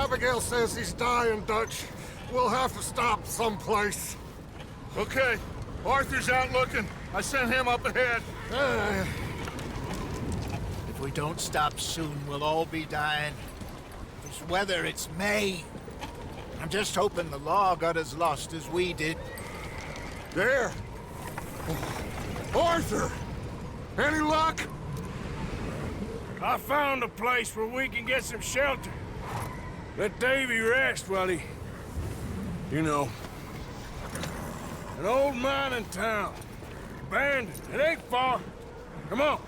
Abigail says he's dying, Dutch. We'll have to stop someplace. Okay, Arthur's out looking. I sent him up ahead. If we don't stop soon, we'll all be dying. This weather, it's May. I'm just hoping the law got as lost as we did. There! Arthur! Any luck? I found a place where we can get some shelter. Let Davy rest while he... You know. An old mining town. Abandoned. It ain't far. Come on.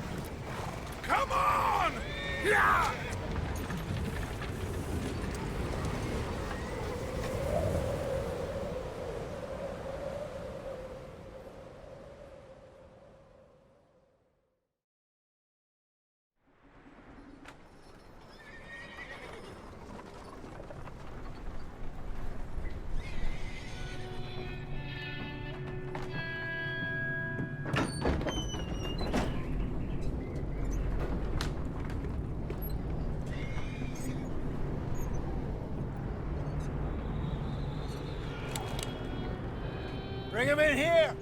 Come on! Yeah! Bring him in here!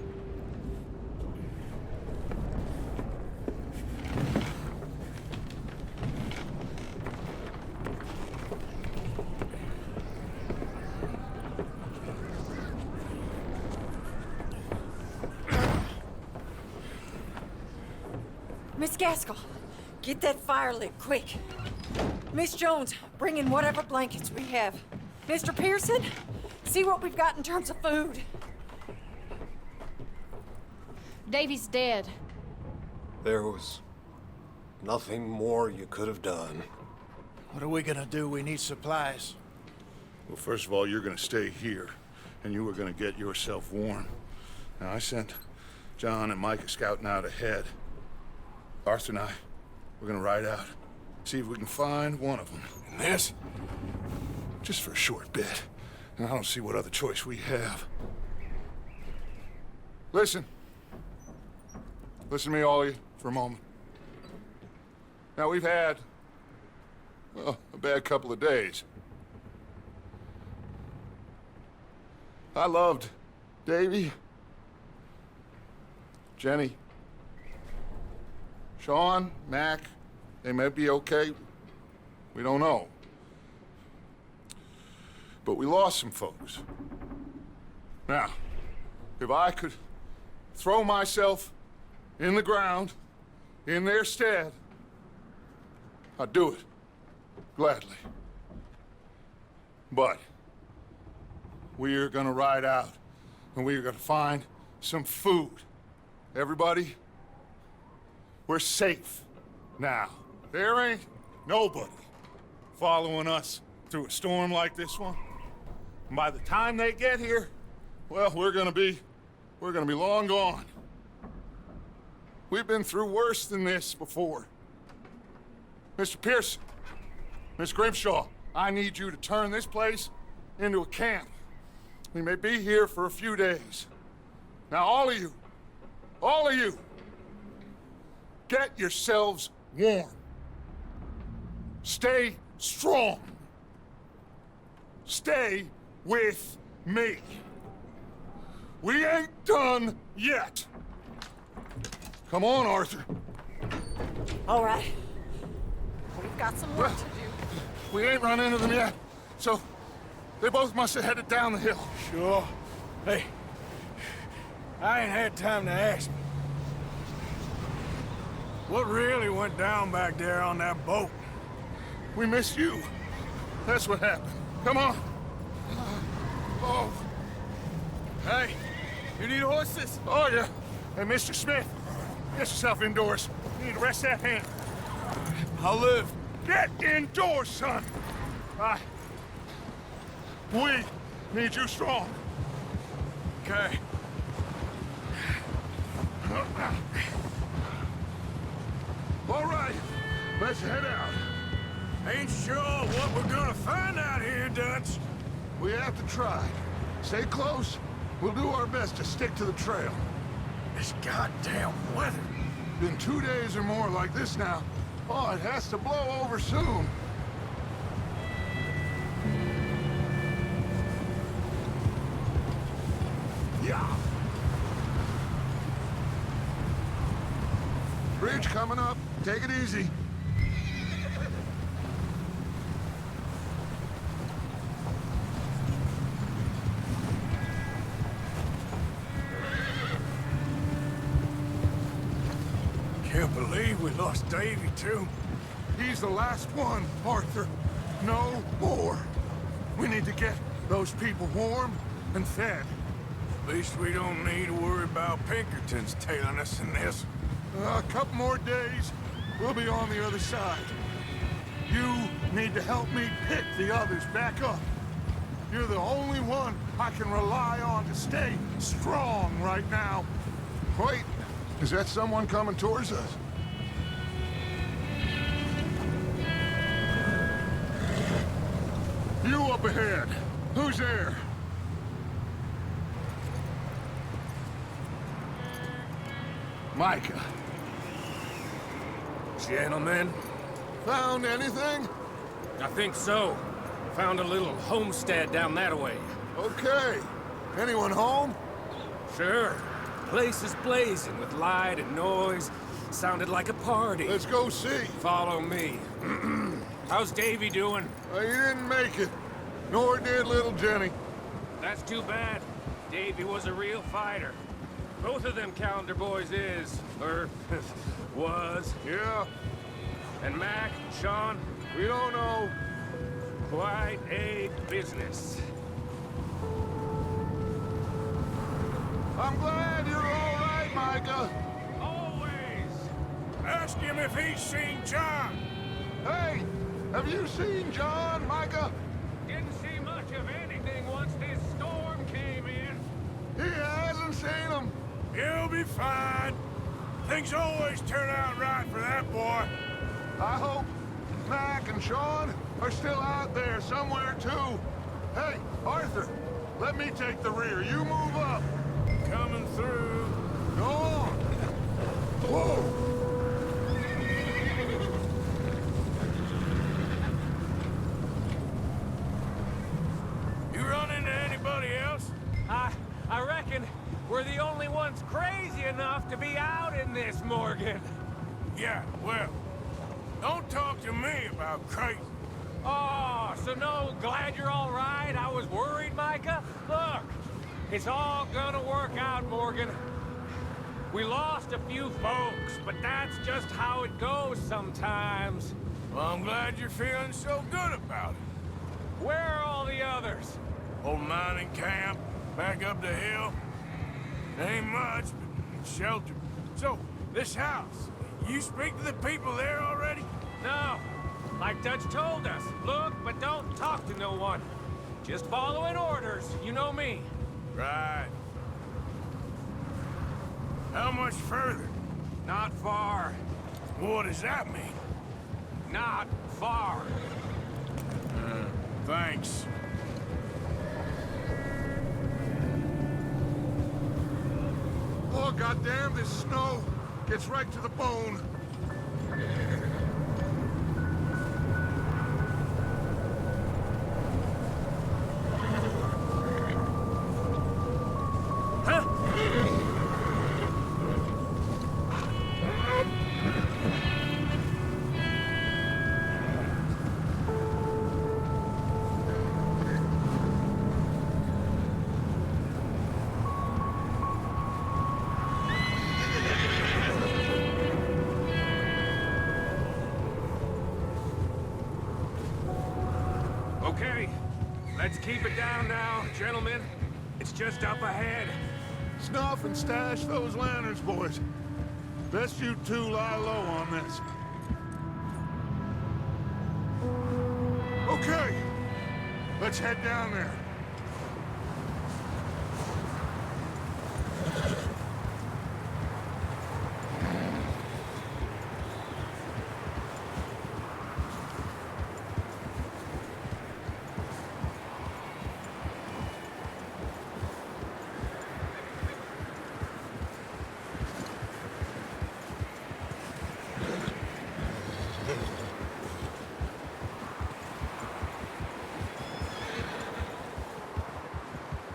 Miss Gaskell, get that fire lit, quick. Miss Jones, bring in whatever blankets we have. Mr. Pearson, see what we've got in terms of food. Davy's dead. There was nothing more you could have done. What are we gonna do? We need supplies. Well, first of all, you're gonna stay here, and you were gonna get yourself warm. Now, I sent John and Micah scouting out ahead. Arthur and I, we're gonna ride out, see if we can find one of them. And this, just for a short bit. And I don't see what other choice we have. Listen. Listen to me, all of you, for a moment. Now, we've had, well, a bad couple of days. I loved Davy, Jenny, Sean, Mac. They may be okay. We don't know. But we lost some folks. Now, if I could throw myself in the ground, in their stead, I'd do it, gladly. But we're gonna ride out, and we're gonna find some food. Everybody, we're safe now. There ain't nobody following us through a storm like this one. And by the time they get here, well, we're gonna be long gone. We've been through worse than this before. Mr. Pearson, Miss Grimshaw, I need you to turn this place into a camp. We may be here for a few days. Now, all of you, get yourselves warm. Stay strong. Stay with me. We ain't done yet. Come on, Arthur. All right. We've got some work to do. We ain't run into them yet, so they both must have headed down the hill. Sure. Hey, I ain't had time to ask. What really went down back there on that boat? We missed you. That's what happened. Come on. Oh. Hey, you need horses? Oh, yeah. Hey, Mr. Smith, get yourself indoors. You need to rest that hand. I'll live. Get indoors, son. We need you strong. Okay. All right, let's head out. Ain't sure what we're gonna find out here, Dutch. We have to try. Stay close. We'll do our best to stick to the trail. This goddamn weather. Been 2 days or more like this now. Oh, it has to blow over soon. Bridge coming up. Take it easy. Can't believe we lost Davy, too. He's the last one, Arthur. No more. We need to get those people warm and fed. At least we don't need to worry about Pinkertons tailing us in this. A couple more days, we'll be on the other side. You need to help me pick the others back up. You're the only one I can rely on to stay strong right now. Wait, is that someone coming towards us? You up ahead. Who's there? Micah. Gentlemen, Found anything? I think so. Found a little homestead down that way. Okay. Anyone home? Sure. Place is blazing with light and noise. Sounded like a party. Let's go see. Follow me. How's Davy doing? He didn't make it. Nor did little Jenny. That's too bad. Davy was a real fighter. Both of them calendar boys is, or was. Yeah, And Mac, Sean, we don't know. quite a business. I'm glad you're all right, Micah. Always! ask him if he's seen John. Hey, have you seen John, Micah? Didn't see much of anything once this storm came in. He hasn't seen him. He'll be fine. Things always turn out right for that boy. I hope Mac and Sean are still out there somewhere, too. Hey, Arthur, let me take the rear. You move up. Coming through. Go on. Whoa. You run into anybody else? I reckon we're the only ones crazy enough to be out in this, Morgan. Yeah, well, don't talk to me about crazy. Oh, so no, glad you're all right. I was worried, Micah. Look, it's all gonna work out, Morgan. We lost a few folks, but that's just how it goes sometimes. Well, I'm glad you're feeling so good about it. Where are all the others? Old mining camp, back up the hill. Ain't much, but shelter. So, this house, you speak to the people there already? No, like Dutch told us. Look, but don't talk to no one. Just following orders, you know me. Right. How much further? Not far. What does that mean? Not far. Thanks. Oh, goddamn, this snow gets right to the bone. Okay, let's keep it down now, gentlemen. It's just up ahead. Snuff and stash those lanterns, boys. Best you two lie low on this. Okay, let's head down there.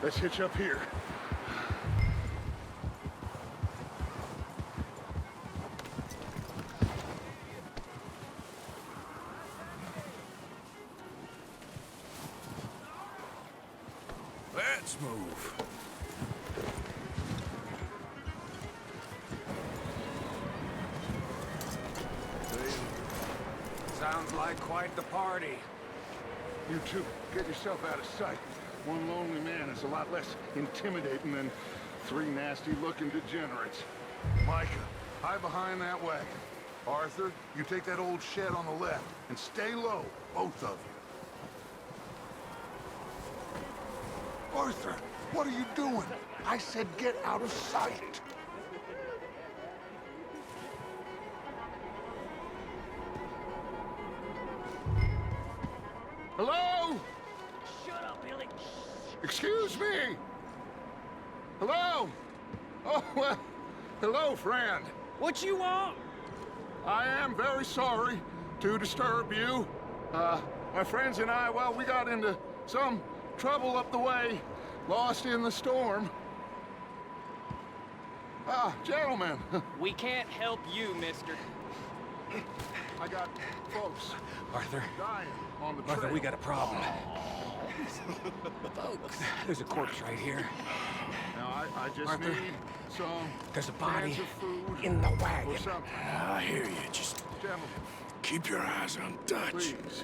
Let's hitch up here. Let's move. Sounds like quite the party. You two, get yourself out of sight. One lonely man is a lot less intimidating than three nasty-looking degenerates. Micah, hide behind that wagon. Arthur, you take that old shed on the left, and stay low, both of you. Arthur, what are you doing? I said get out of sight. Hello? Shut up, Billy. Excuse me? Hello? Oh, well, hello, friend. What you want? I am very sorry to disturb you. My friends and I, well, we got into some trouble up the way, lost in the storm. Gentlemen, We can't help you, mister. I got folks Arthur. dying on the trail. Arthur, we got a problem. Folks. There's a corpse right here. Now, I just Arthur, need some there's a body cans of food in the or wagon. something. I hear you. Just Gentlemen, keep your eyes on Dutch. please.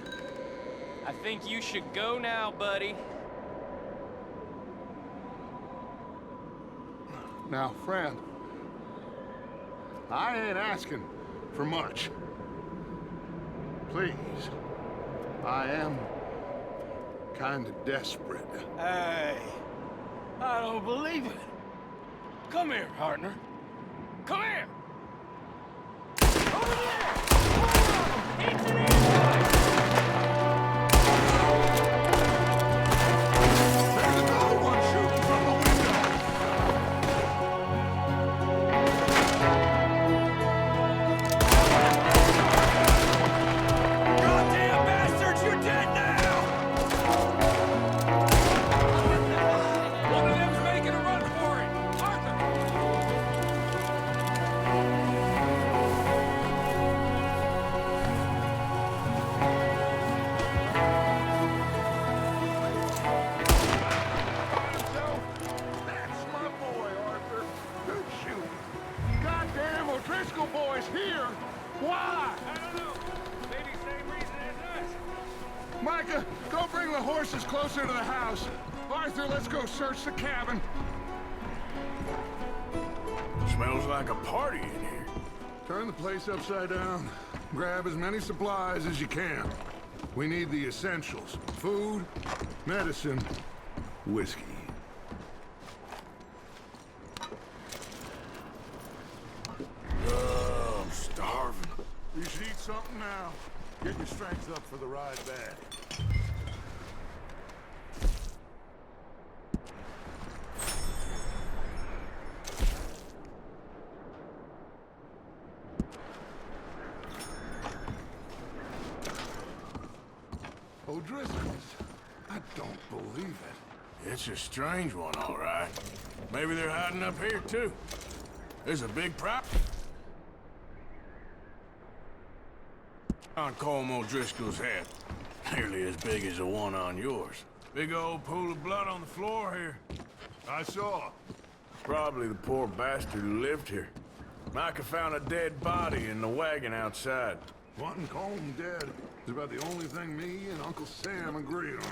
I think you should go now, buddy. Now, friend, I ain't asking for much. Please, I am kind of desperate. Hey, I don't believe it. Come here, partner. Come here. Over there! It's an There's another one shooting from the window! goddamn bastards, you're dead now! One of them's making a run for it. Arthur! So, that's my boy, Arthur. Good shooting. Goddamn O'Driscoll boy's here! Why? I don't know. Maybe same reason as us. Micah, go bring the horses closer to the house. Arthur, let's go search the cabin. Smells like a party in here. Turn the place upside down. Grab as many supplies as you can. We need the essentials. Food, medicine, whiskey. Oh, I'm starving. You should eat something now. Get your strength up for the ride back. O'Driscoll's? I don't believe it. It's a strange one, all right. Maybe they're hiding up here, too. There's a big prop on Colm O'Driscoll's head. Nearly as big as the one on yours. Big old pool of blood on the floor here. I saw. Probably the poor bastard who lived here. Micah found a dead body in the wagon outside. Wanting Colm dead is about the only thing me and Uncle Sam agree on.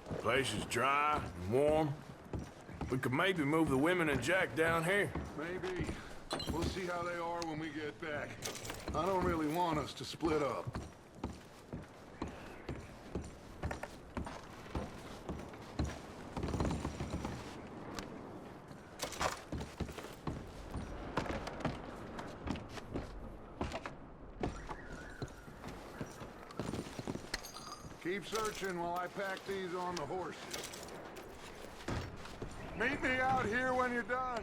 The place is dry and warm. We could maybe move the women and Jack down here. Maybe. We'll see how they are when we get back. I don't really want us to split up. Keep searching while I pack these on the horses. Meet me out here when you're done.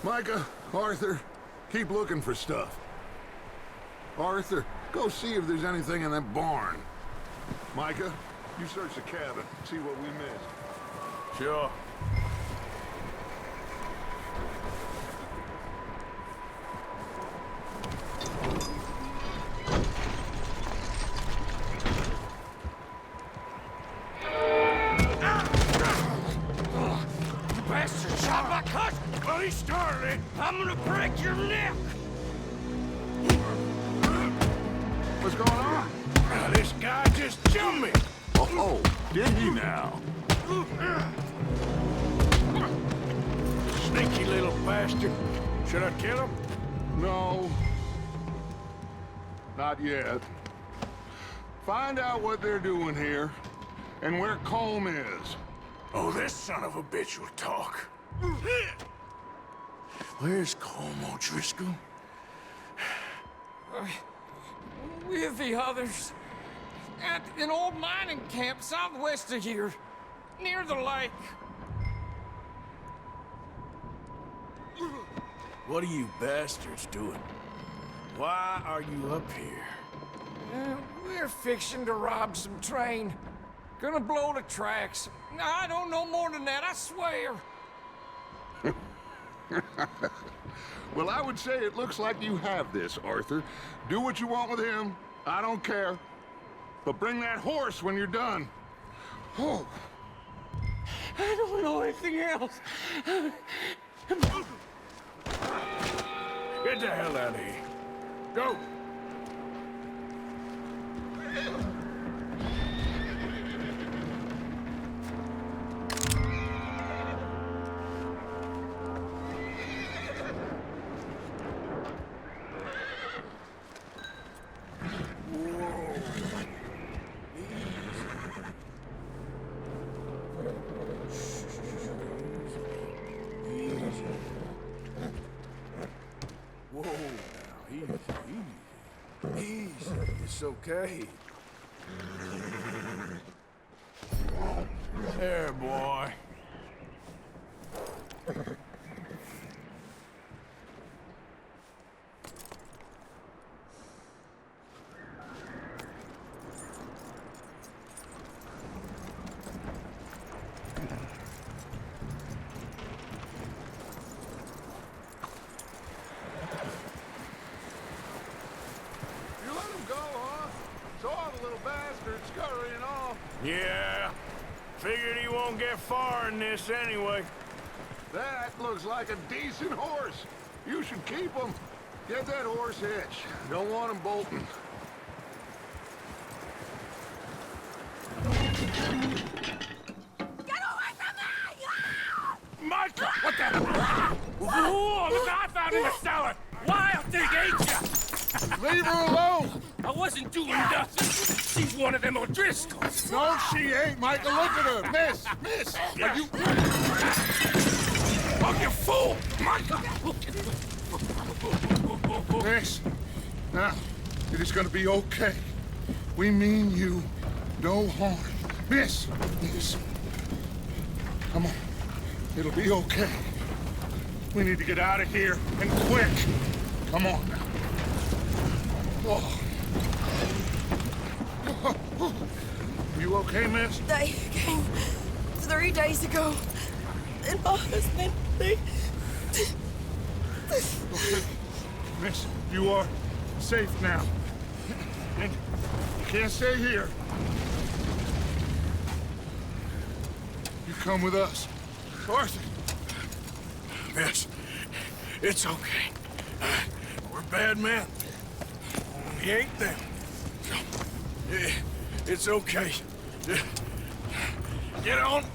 Micah, Arthur, keep looking for stuff. Arthur, go see if there's anything in that barn. Micah, you search the cabin, see what we missed. Sure. Bastard shot my cousin! Well, he started it. I'm gonna break your neck! What's going on? Now, this guy just jumped me. Oh, did he now? Sneaky little bastard. Should I kill him? No. Not yet. Find out what they're doing here, and where Colm is. Oh, this son of a bitch will talk. Where's Colm O'Driscoll? With the others. At an old mining camp southwest of here. Near the lake. What are you bastards doing? Why are you up here? We're fixing to rob some train. Gonna blow the tracks. I don't know more than that, I swear. Well, I would say it looks like you have this, Arthur. Do what you want with him. I don't care. But bring that horse when you're done. Oh. I don't know anything else. Get the hell out of here. Go. Whoa, now, easy. It's okay. There, boy. Yeah, figured he won't get far in this anyway. That looks like a decent horse. You should keep him. Get that horse hitched. Don't want him bolting. Get away from me! Micah! What the? Whoa, look what I found in the cellar! Wild thing, ain't ya? Leave her alone! I wasn't doing nothing. She's one of them O'Driscolls. No, she ain't, Micah. Look at her. Miss, are you... Oh, you fool! Micah! Miss, now, it is gonna be okay. We mean you no harm. Miss, come on. It'll be okay. We need to get out of here, and quick. Come on now. Oh. You okay, miss? They came 3 days ago. And my husband, they... Okay. Miss, you are safe now. And you can't stay here. You come with us. Arthur. Miss, it's okay. We're bad men. We ain't them. It's okay. Get on.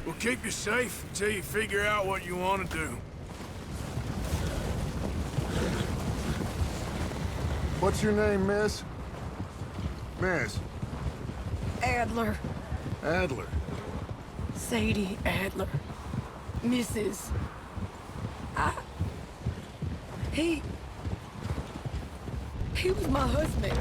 We'll keep you safe until you figure out what you want to do. What's your name, miss? Miss? Adler. Adler. Sadie Adler. Mrs. He was my husband.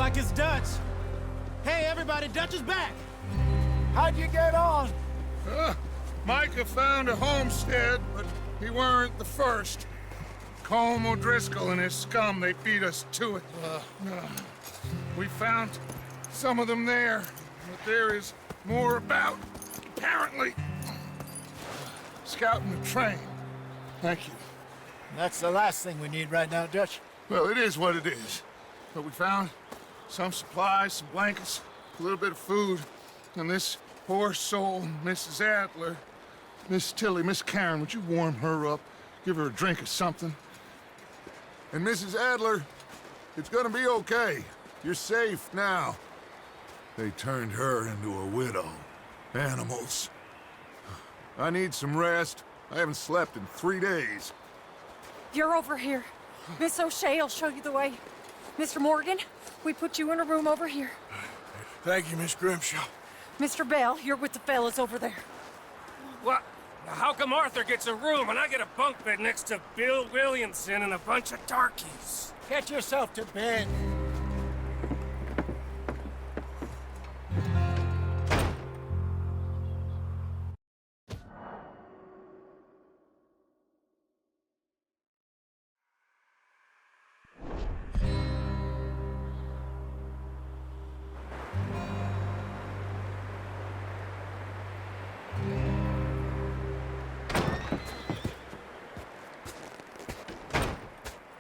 like it's Dutch. Hey, everybody, Dutch is back. How'd you get on? Micah found a homestead, but he weren't the first. Colm O'Driscoll and his scum, they beat us to it. We found some of them there, but there is more about, apparently. Scouting the train. Thank you. That's the last thing we need right now, Dutch. Well, it is what it is. But we found some supplies, some blankets, a little bit of food, and this poor soul, Mrs. Adler, Miss Tilly, Miss Karen, would you warm her up? Give her a drink or something? And Mrs. Adler, it's gonna be okay. You're safe now. They turned her into a widow. Animals. I need some rest. I haven't slept in 3 days. You're over here. Miss O'Shea will show you the way. Mr. Morgan, we put you in a room over here. Thank you, Miss Grimshaw. Mr. Bell, you're with the fellas over there. What? How come Arthur gets a room and I get a bunk bed next to Bill Williamson and a bunch of darkies? Get yourself to bed.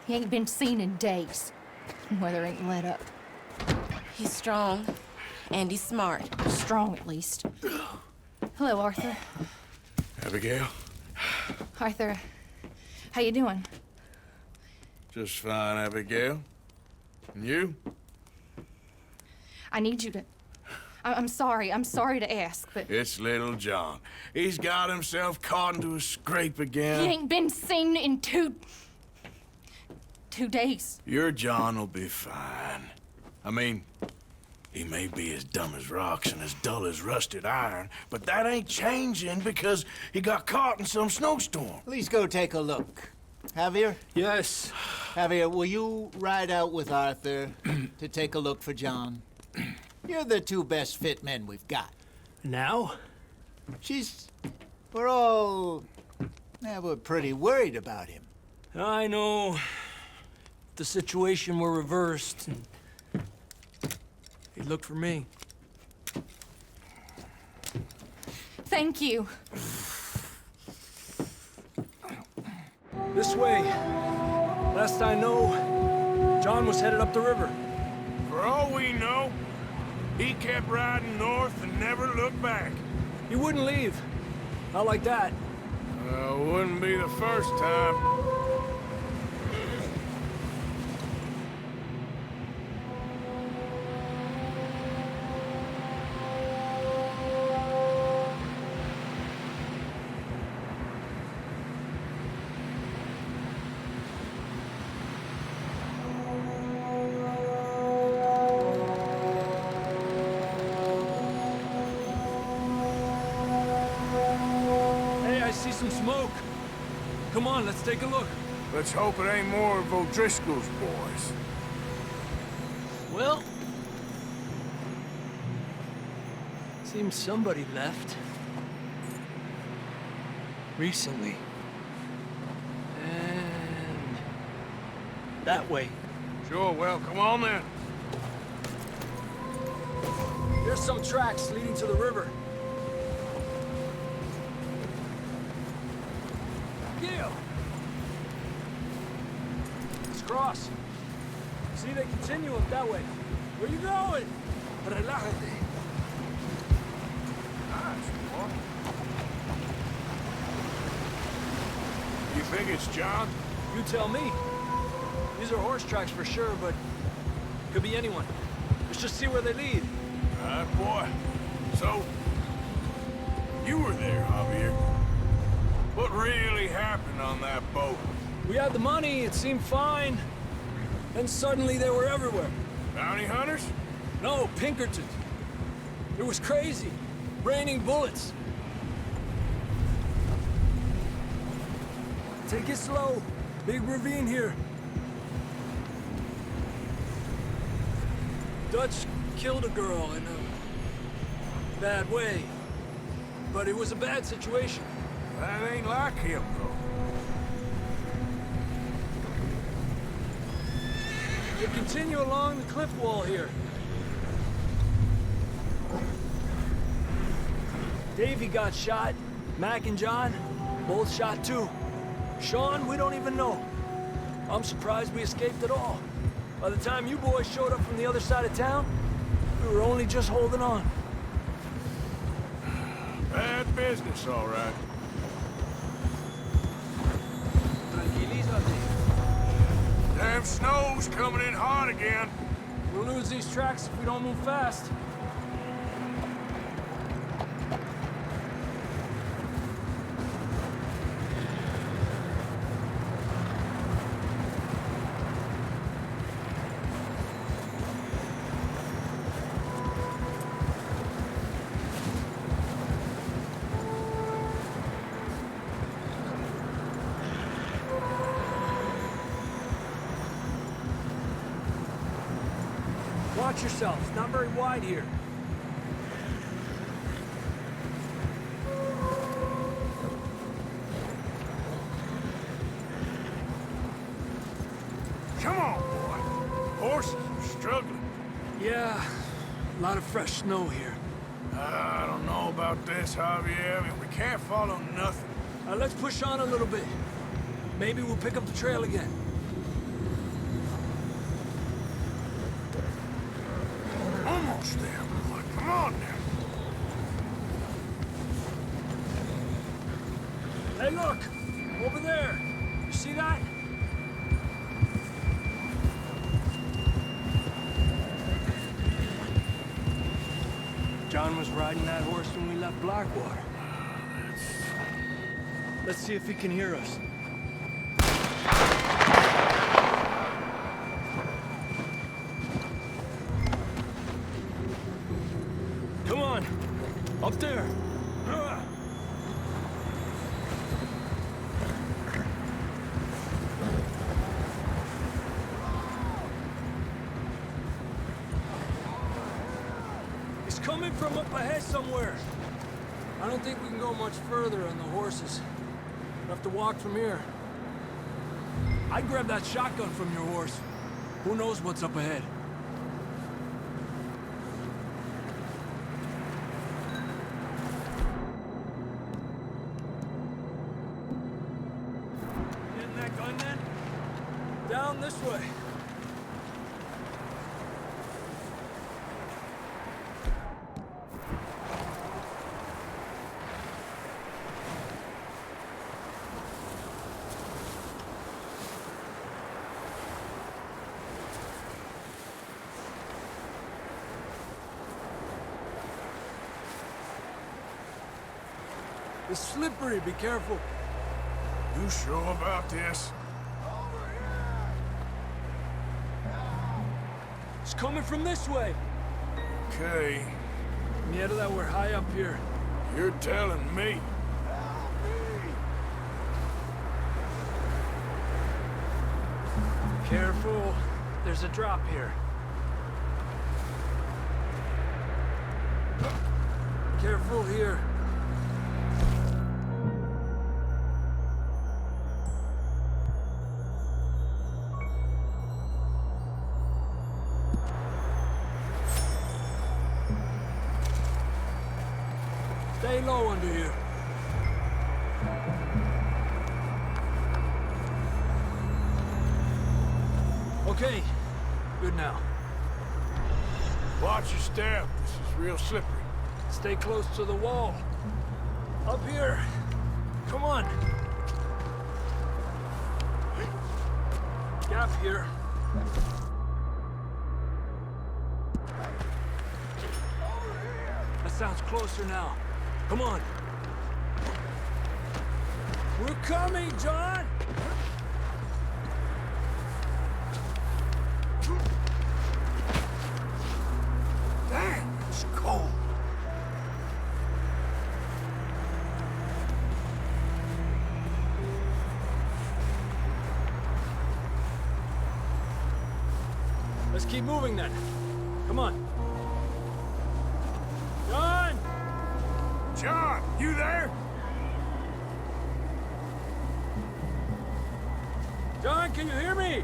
He ain't been seen in days. Weather ain't let up. He's strong, and he's smart. Strong, at least. Hello, Arthur. Abigail? Arthur, how you doing? Just fine, Abigail. And you? I need you to... I'm sorry to ask, but... It's little John. He's got himself caught into a scrape again. He ain't been seen in 2 days. Your John will be fine. I mean, he may be as dumb as rocks and as dull as rusted iron, but that ain't changing because he got caught in some snowstorm. Please go take a look. Javier? Yes. Javier, will you ride out with Arthur to take a look for John? You're the 2 best fit men we've got. Now? We're pretty worried about him. I know. The situation were reversed, and he looked for me. Thank you. This way. Last I know, John was headed up the river. For all we know, he kept riding north and never looked back. He wouldn't leave. Not like that. Wouldn't be the first time. See some smoke. Come on, let's take a look. Let's hope it ain't more of O'Driscoll's boys. Well, seems somebody left. Recently. And that way. Sure, well, come on then. There's some tracks leading to the river. Gil! Let's cross. See, they continue up that way. Where you going? Relájate. Nice, boy. You think it's John? You tell me. These are horse tracks for sure, but could be anyone. Let's just see where they lead. All right, boy. So, you were there, Javier. What really happened on that boat? We had the money, it seemed fine. Then suddenly they were everywhere. Bounty hunters? No, Pinkertons. It was crazy. Raining bullets. Take it slow. Big ravine here. Dutch killed a girl in a bad way. But it was a bad situation. That ain't like him, though. You continue along the cliff wall here. Davey got shot. Mac and John, both shot too. Sean, we don't even know. I'm surprised we escaped at all. By the time you boys showed up from the other side of town, we were only just holding on. Bad business, all right. Damn snow's coming in hard again. We'll lose these tracks if we don't move fast. Watch yourself. It's not very wide here. Come on, boy. Horses are struggling. Yeah, a lot of fresh snow here. I don't know about this, Javier. I mean, we can't follow nothing. Let's push on a little bit. Maybe we'll pick up the trail again. Almost there, boy. Come on now. Hey, look! Over there! You see that? John was riding that horse when we left Blackwater. Let's see if he can hear us. Come on! Up there! He's coming from up ahead somewhere. I don't think we can go much further on the horses. We'll have to walk from here. I'd grab that shotgun from your horse. Who knows what's up ahead? Getting that gun then? Down this way. It's slippery, be careful. You sure about this? It's coming from this way. Okay. Yeah, that we're high up here. You're telling me. Careful. There's a drop here. Careful here. Stay low under here. Okay, good now. Watch your step. This is real slippery. Stay close to the wall. Up here. Come on. Gap here. That sounds closer now. Come on. We're coming, John! Damn, it's cold. Let's keep moving then. Come on. John! John, you there? John, can you hear me?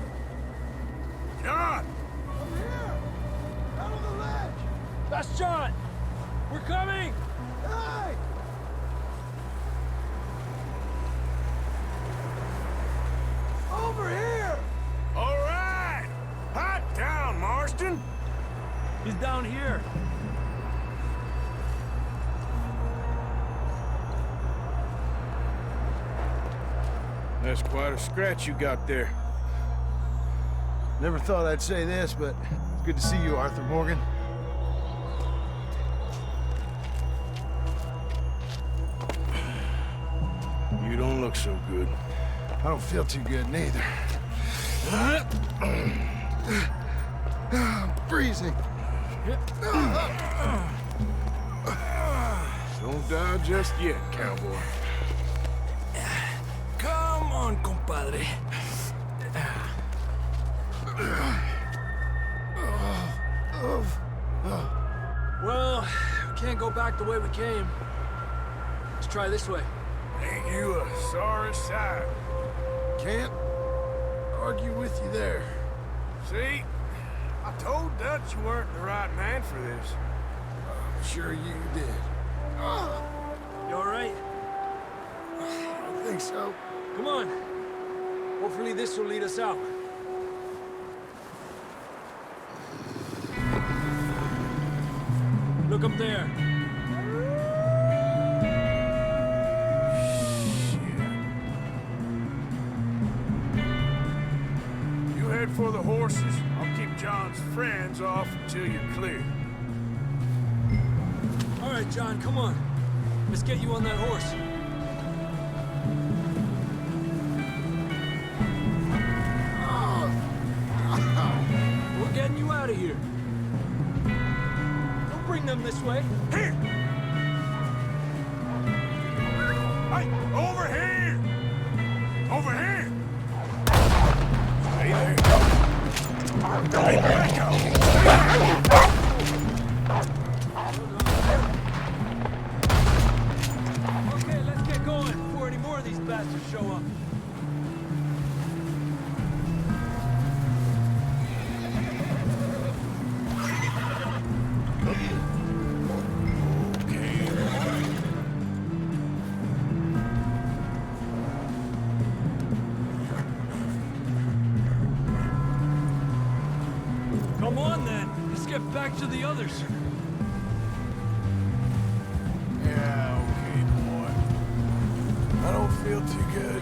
John! Over here! Out on the ledge! That's John! We're coming! Hey! Over here! All right! Hot down, Marston! He's down here. That's quite a scratch you got there. Never thought I'd say this, but it's good to see you, Arthur Morgan. You don't look so good. I don't feel too good, neither. I'm freezing. Don't die just yet, cowboy. Come on, compadre. Well, we can't go back the way we came. Let's try this way. Ain't you a sorry sight? Can't argue with you there. See? I told Dutch you weren't the right man for this. I'm sure you did. You all right? I think so. Come on. Hopefully this will lead us out. Look up there. You head for the horses. I'll keep John's friends off until you're clear. All right, John, come on. Let's get you on that horse. We're getting you out of here. Don't bring them this way. Here! Hey, over here! Over here! Stay there. Hey, back up! Okay, let's get going before any more of these bastards show up. Come on then, let's get back to the others. Yeah, okay, boy. I don't feel too good.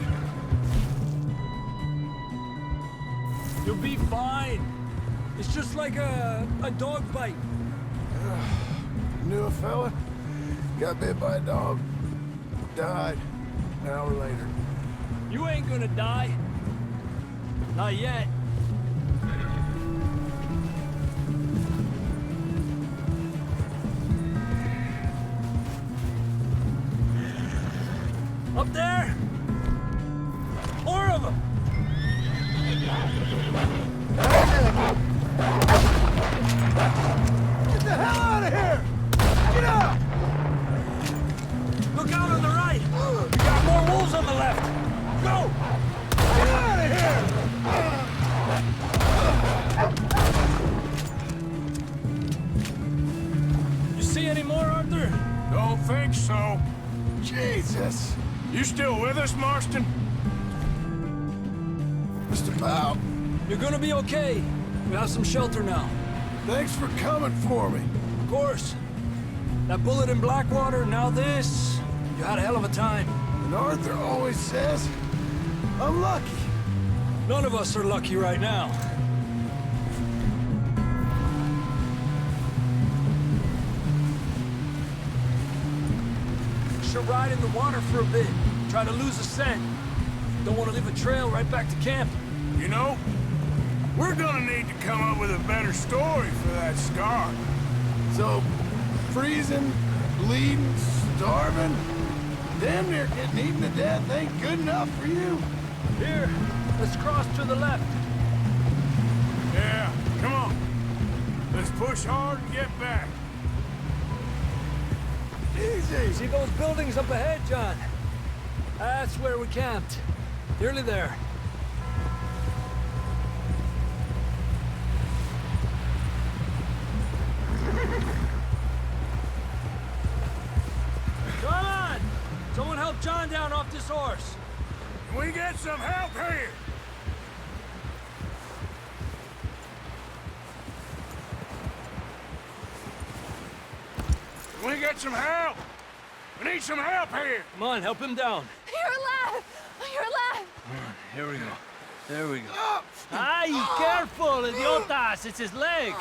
You'll be fine. It's just like a dog bite. Knew a fella, got bit by a dog, died an hour later. You ain't gonna die. Not yet. Up there! More of them! Get the hell out of here! Get out! Look out on the right! We got more wolves on the left! Go! Get out of here! You see any more, Arthur? Don't think so. Jesus! You still with us, Marston? Just about. You're gonna be okay. We have some shelter now. Thanks for coming for me. Of course. That bullet in Blackwater, now this. You had a hell of a time. And Arthur always says, I'm lucky. None of us are lucky right now. Should ride in the water for a bit. Try to lose a scent. Don't want to leave a trail right back to camp. You know, we're gonna need to come up with a better story for that scar. So, freezing, bleeding, starving, damn near getting eaten to death ain't good enough for you. Here, let's cross to the left. Yeah, come on. Let's Let's push hard and get back. Easy! See those buildings up ahead, John? That's where we camped. Nearly there. Come on! Someone help John down off this horse. Can we get some help here? Can we get some help? We need some help here. Come on, help him down. You're alive! You're alive! Here we go. There we go. Ay, careful, idiotas! It's his leg.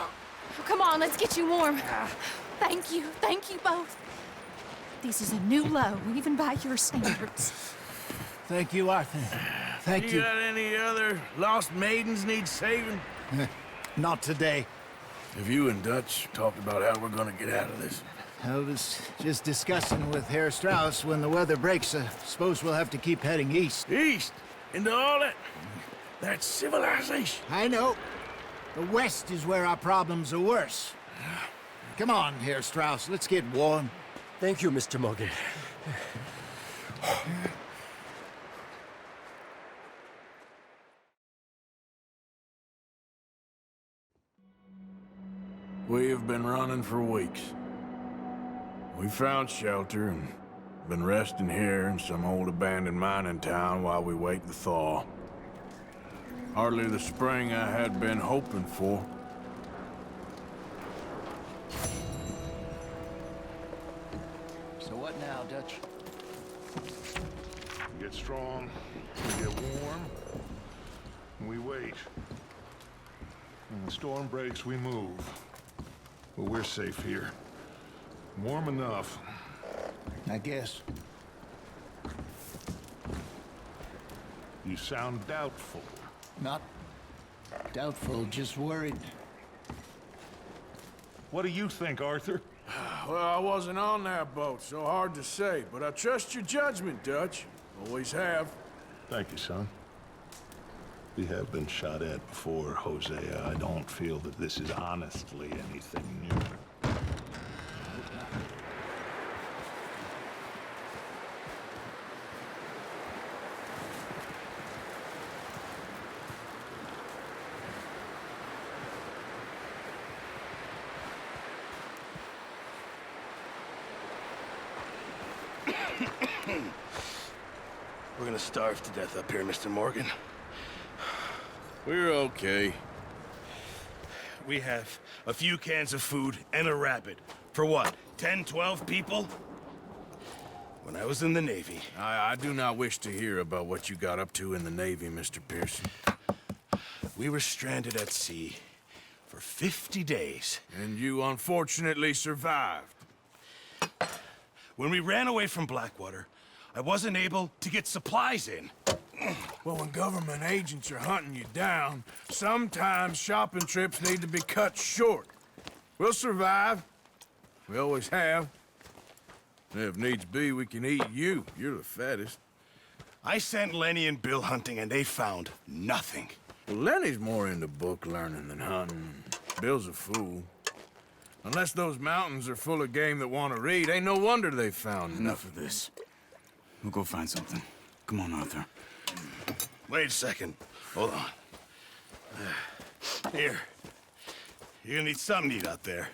Come on, let's get you warm. Thank you both. This is a new low, even by your standards. Thank you, Arthur. Thank you. You got any other lost maidens need saving? Not today. Have you and Dutch talked about how we're gonna get out of this? I was just discussing with Herr Strauss when the weather breaks. I suppose we'll have to keep heading east. East? Into all that... That's civilization. I know. The west is where our problems are worse. Come on, Herr Strauss, let's get warm. Thank you, Mr. Morgan. We have been running for weeks. We found shelter and been resting here in some old abandoned mining town while we wait the thaw. Hardly the spring I had been hoping for. So what now, Dutch? We get strong, we get warm, and we wait. When the storm breaks, we move. But we're safe here. Warm enough. I guess. You sound doubtful. Not doubtful, just worried. What do you think, Arthur? Well, I wasn't on that boat, so hard to say. But I trust your judgment, Dutch. Always have. Thank you, son. We have been shot at before, Hosea. I don't feel that this is honestly anything new. We're gonna starve to death up here, Mr. Morgan. We're okay. We have a few cans of food and a rabbit. For what, 10, 12 people? When I was in the Navy... I do not wish to hear about what you got up to in the Navy, Mr. Pearson. We were stranded at sea for 50 days. And you unfortunately survived. When we ran away from Blackwater, I wasn't able to get supplies in. Well, when government agents are hunting you down, sometimes shopping trips need to be cut short. We'll survive. We always have. And if needs be, we can eat you. You're the fattest. I sent Lenny and Bill hunting, and they found nothing. Well, Lenny's more into book learning than hunting. Bill's a fool. Unless those mountains are full of game that want to read, ain't no wonder they found Enough of this. We'll go find something. Come on, Arthur. Wait a second. Hold on. Here. You're gonna need something to eat out there.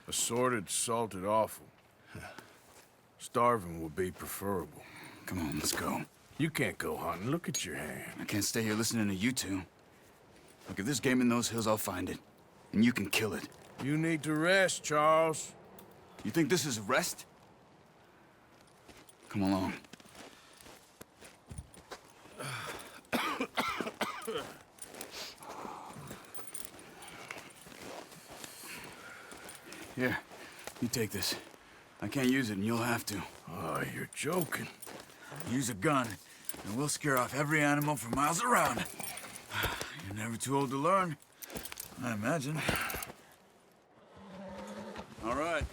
Assorted, salted offal. Starving would be preferable. Come on, let's go. You can't go hunting. Look at your hand. I can't stay here listening to you two. Look, if there's game in those hills, I'll find it. And you can kill it. You need to rest, Charles. You think this is rest? Come along. Here, you take this. I can't use it, and you'll have to. Oh, you're joking. Use a gun, and we'll scare off every animal for miles around. You're never too old to learn, I imagine. All right,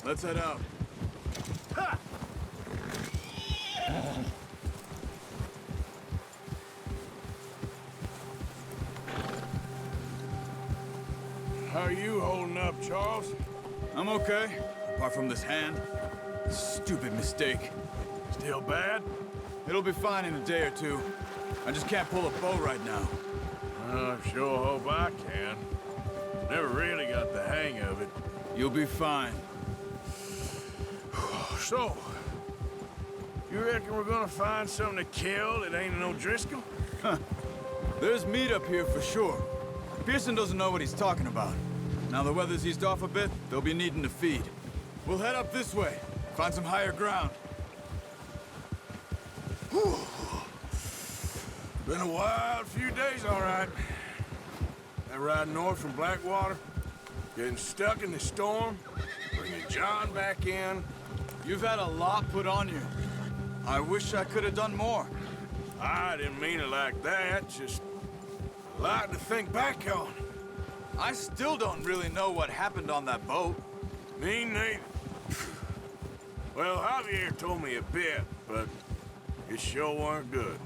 let's head out. Ha! How are you Charles? I'm okay, apart from this hand. Stupid mistake. Still bad? It'll be fine in a day or two. I just can't pull a bow right now. I sure hope I can. Never really got the hang of it. You'll be fine. So, you reckon we're gonna find something to kill that ain't an O'Driscoll? There's meat up here for sure. Pearson doesn't know what he's talking about. Now the weather's eased off a bit, they'll be needing to feed. We'll head up this way, find some higher ground. Whew. Been a wild few days, all right. That ride north from Blackwater, getting stuck in the storm, bringing John back in. You've had a lot put on you. I wish I could have done more. I didn't mean it like that, just a lot to think back on. I still don't really know what happened on that boat. Me neither. Well, Javier told me a bit, but it sure weren't good.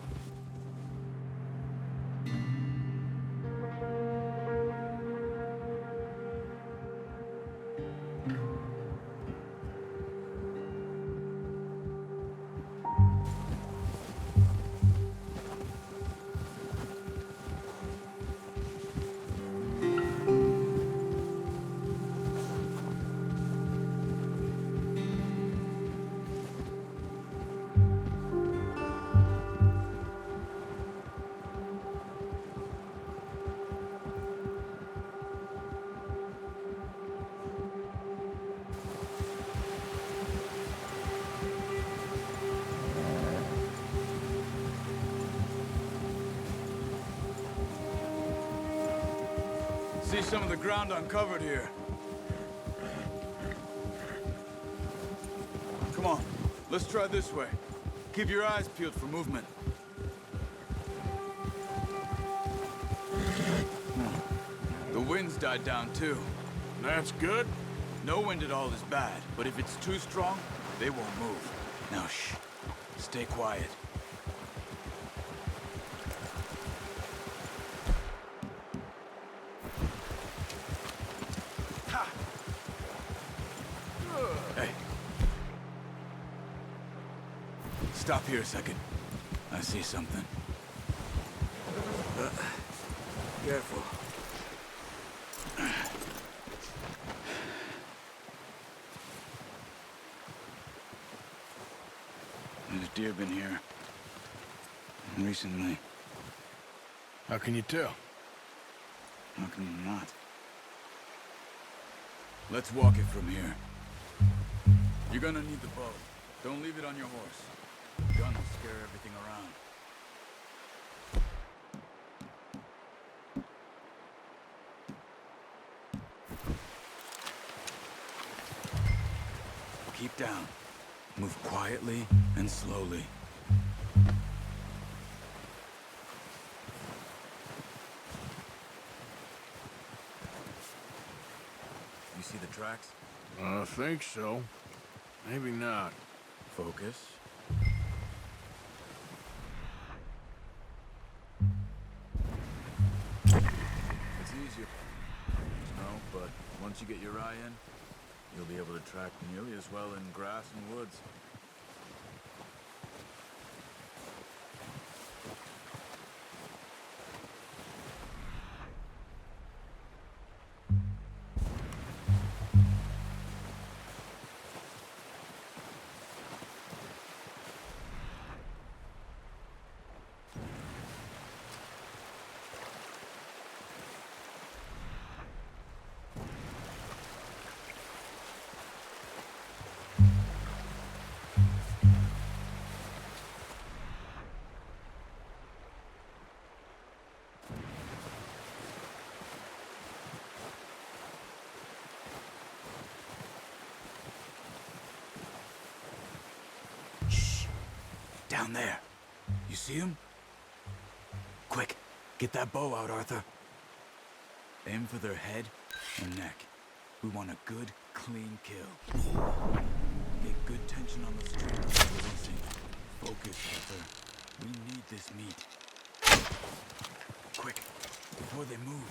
See some of the ground uncovered here. Come on, let's try this way. Keep your eyes peeled for movement. The wind's died down too. That's good. No wind at all is bad, but if it's too strong, they won't move. Now shh, stay quiet. Hey. Stop here a second. I see something. Careful. There's deer been here. Recently. How can you tell? How can you not? Let's walk it from here. You're gonna need the bow. Don't leave it on your horse. The gun will scare everything around. Keep down. Move quietly and slowly. You see the tracks? I think so. Maybe not. Focus. It's easier. No, but once you get your eye in, you'll be able to track nearly as well in grass and woods. Down there. You see him? Quick, get that bow out, Arthur. Aim for their head and neck. We want a good, clean kill. Get good tension on those tracks. Focus, Arthur. We need this meat. Quick, before they move.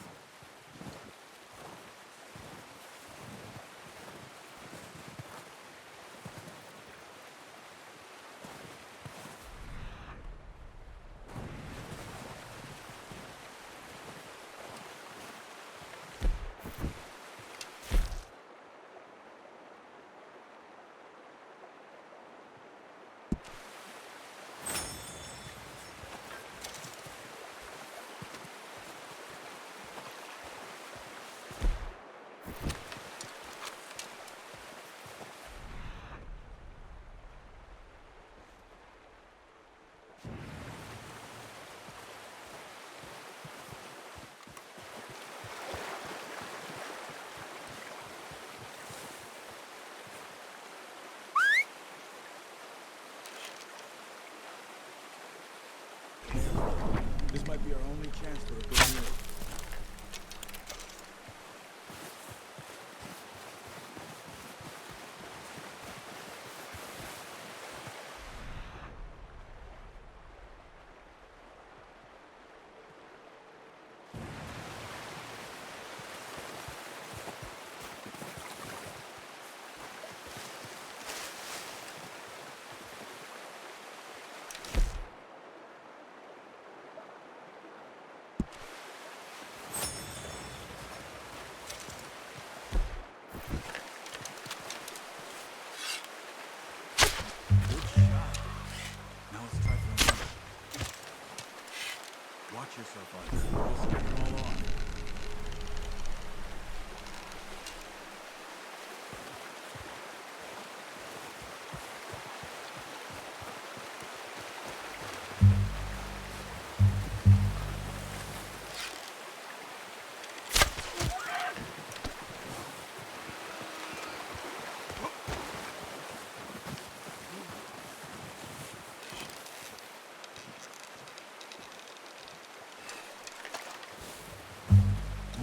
This might be our only chance for a good meal. Watch yourself, Arthur. We'll scare them all off.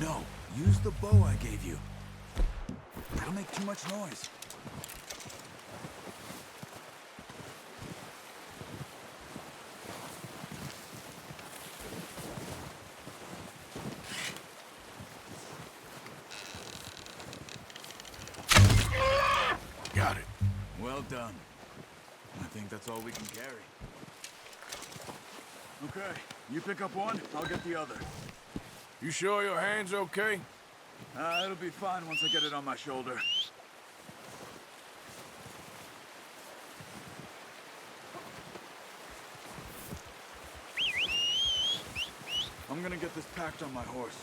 No, use the bow I gave you. That'll make too much noise. Got it. Well done. I think that's all we can carry. Okay, you pick up one, I'll get the other. You sure your hand's okay? It'll be fine once I get it on my shoulder. I'm gonna get this packed on my horse.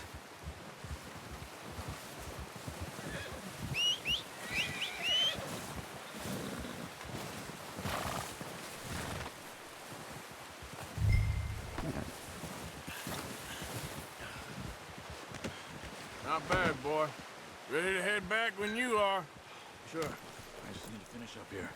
Not bad, boy. Ready to head back when you are. Sure. I just need to finish up here.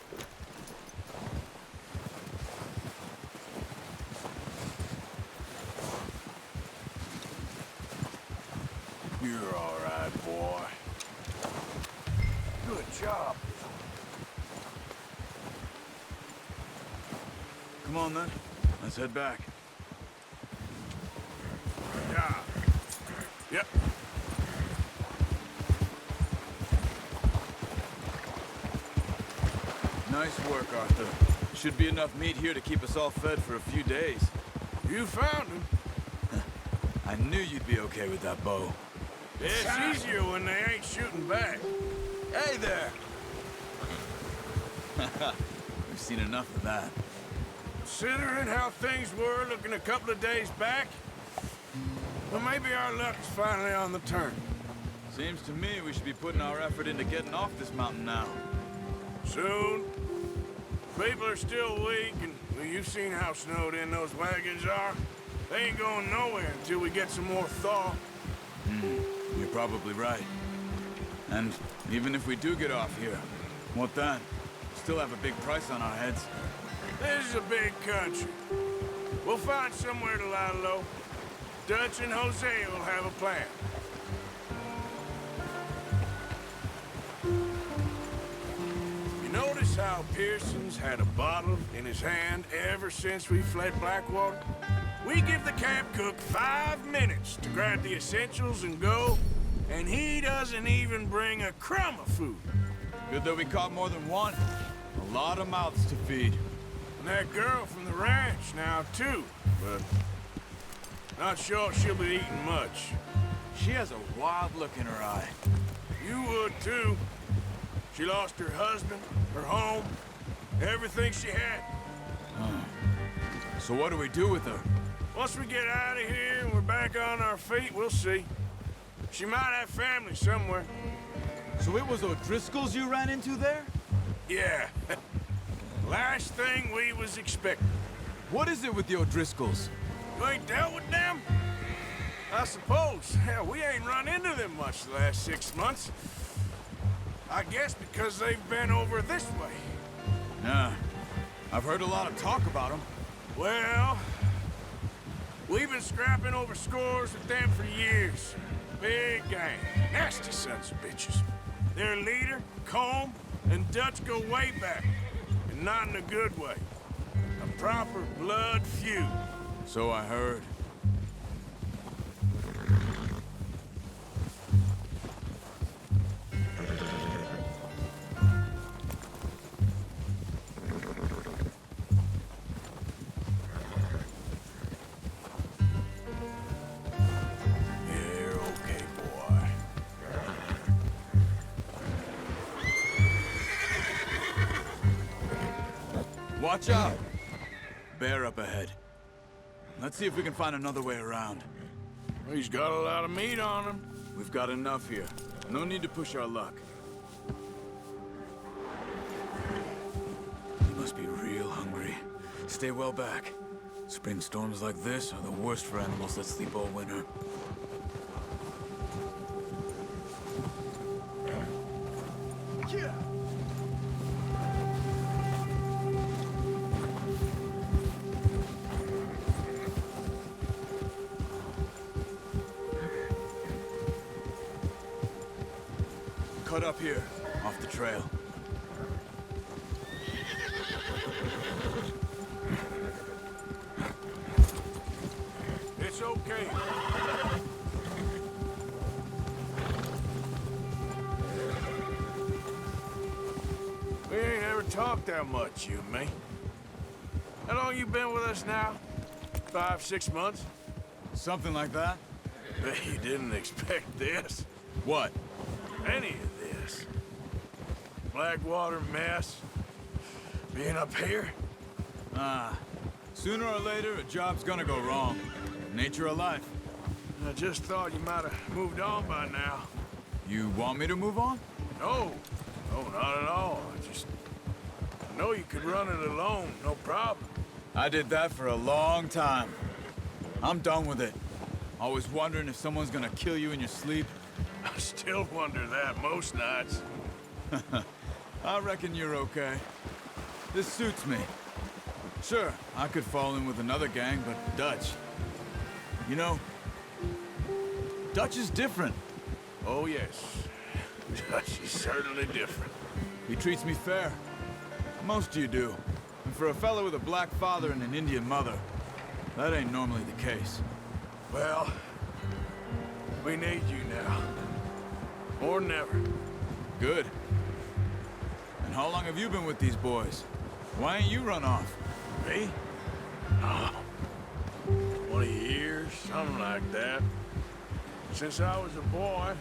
You're all right, boy. Good job. Come on, then. Let's head back. Yeah. Yep. Nice work, Arthur. Should be enough meat here to keep us all fed for a few days. You found him. I knew you'd be okay with that bow. It's easier when they ain't shooting back. Hey there! We've seen enough of that. Considering how things were looking a couple of days back, well, maybe our luck's finally on the turn. Seems to me we should be putting our effort into getting off this mountain now. Soon. People are still weak, and well, you've seen how snowed in those wagons are. They ain't going nowhere until we get some more thaw. You're probably right. And even if we do get off here, what then? Still have a big price on our heads. This is a big country. We'll find somewhere to lie low. Dutch and Jose will have a plan. You notice how Pearson's had a bottle in his hand ever since we fled Blackwater? We give the camp cook 5 minutes to grab the essentials and go, and he doesn't even bring a crumb of food. Good that we caught more than one. A lot of mouths to feed. And that girl from the ranch now, too, but not sure she'll be eating much. She has a wild look in her eye. You would, too. She lost her husband, her home, everything she had. So what do we do with her? Once we get out of here and we're back on our feet, we'll see. She might have family somewhere. So it was O'Driscoll's you ran into there? Yeah. Last thing we was expecting. What is it with the O'Driscolls? You ain't dealt with them? I suppose. Hell, we ain't run into them much the last 6 months. I guess because they've been over this way. Yeah. I've heard a lot of talk about them. Well, We've been scrapping over scores with them for years. Big gang. Nasty sons of bitches. Their leader, Combe, and Dutch go way back. And not in a good way. A proper blood feud. So I heard. Watch out! Bear up ahead. Let's see if we can find another way around. Well, he's got a lot of meat on him. We've got enough here. No need to push our luck. He must be real hungry. Stay well back. Spring storms like this are the worst for animals that sleep all winter. Yeah. Cut up here, off the trail. It's okay. We ain't ever talked that much, you and me. How long you been with us now? 5, 6 months? Something like that? Bet you didn't expect this. What? Any of this. Blackwater mess. Being up here. Sooner or later, a job's gonna go wrong. Nature of life. I just thought you might have moved on by now. You want me to move on? No. No, not at all. I know you could run it alone, no problem. I did that for a long time. I'm done with it. Always wondering if someone's gonna kill you in your sleep. I still wonder that most nights. I reckon you're okay. This suits me. Sure, I could fall in with another gang, but Dutch. You know, Dutch is different. Oh, yes. Dutch is certainly different. He treats me fair. Most of you do. And for a fellow with a black father and an Indian mother, that ain't normally the case. Well, we need you now. More than ever. Good. And how long have you been with these boys? Why ain't you run off? Me? Oh, 20 years, something like that. Since I was a boy.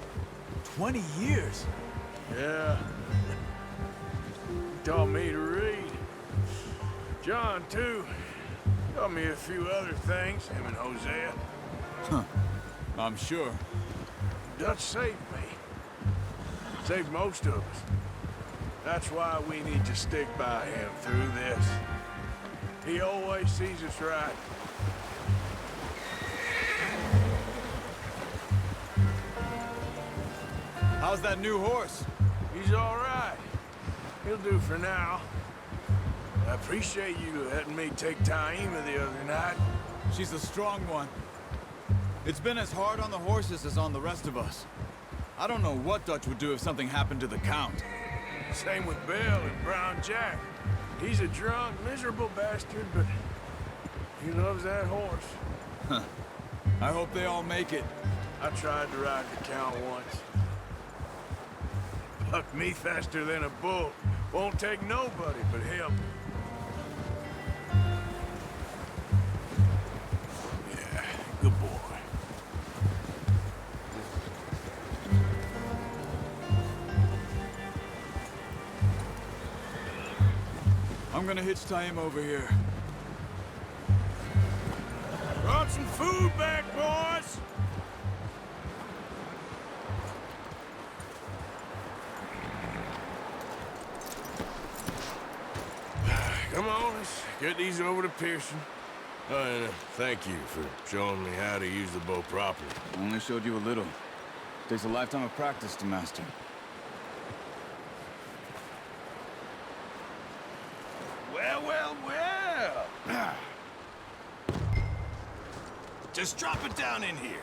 20 years? Yeah. He taught me to read. John, too. Taught me a few other things, him and Hosea. Huh. I'm sure. Dutch saved me. Saved most of us. That's why we need to stick by him through this. He always sees us right. How's that new horse? He's all right. He'll do for now. I appreciate you letting me take Taima the other night. She's a strong one. It's been as hard on the horses as on the rest of us. I don't know what Dutch would do if something happened to the Count. Same with Bill and Brown Jack. He's a drunk, miserable bastard, but he loves that horse. Huh. I hope they all make it. I tried to ride the Count once. Bucked me faster than a bull. Won't take nobody but him. Yeah, good boy. I'm gonna hitch Taima over here. Brought some food back, boys! Come on, let's get these over to Pearson. And thank you for showing me how to use the bow properly. I only showed you a little. Takes a lifetime of practice to master. Well, well, well! Just drop it down in here.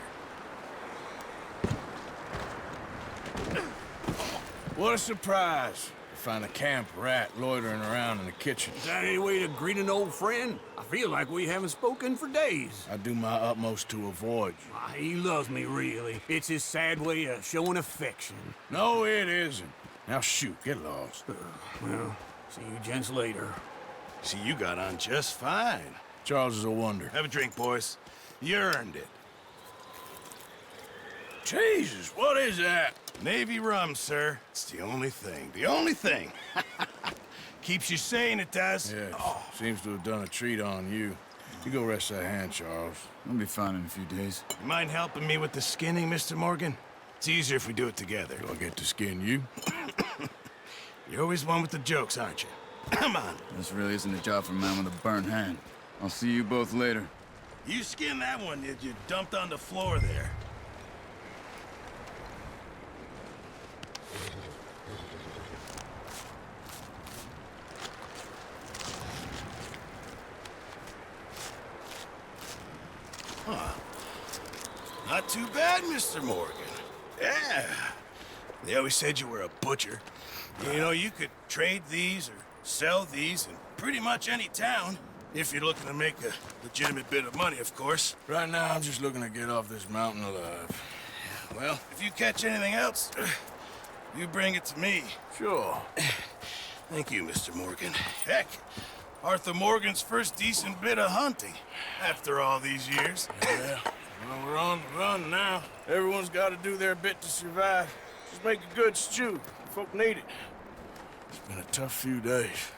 What a surprise. To find a camp rat loitering around in the kitchen. Is that any way to greet an old friend? I feel like we haven't spoken for days. I do my utmost to avoid you. He loves me, really. It's his sad way of showing affection. No, it isn't. Now shoot, get lost. Well, see you gents later. See, you got on just fine. Charles is a wonder. Have a drink, boys. You earned it. Jesus, what is that? Navy rum, sir. It's the only thing. The only thing. Keeps you sane, it does. Yes. Seems to have done a treat on you. You go rest that hand, Charles. I'll be fine in a few days. You mind helping me with the skinning, Mr. Morgan? It's easier if we do it together. Do I get to skin you? You're always one with the jokes, aren't you? Come on. This really isn't a job for a man with a burnt hand. I'll see you both later. You skinned that one that you dumped on the floor there. Huh. Not too bad, Mr. Morgan. Yeah. They always said you were a butcher. You know, you could trade these or sell these in pretty much any town. If you're looking to make a legitimate bit of money, of course. Right now, I'm just looking to get off this mountain alive. Well, if you catch anything else, you bring it to me. Sure. Thank you, Mr. Morgan. Heck, Arthur Morgan's first decent bit of hunting after all these years. Yeah, well, we're on the run now. Everyone's got to do their bit to survive. Just make a good stew. Folk need it. It's been a tough few days.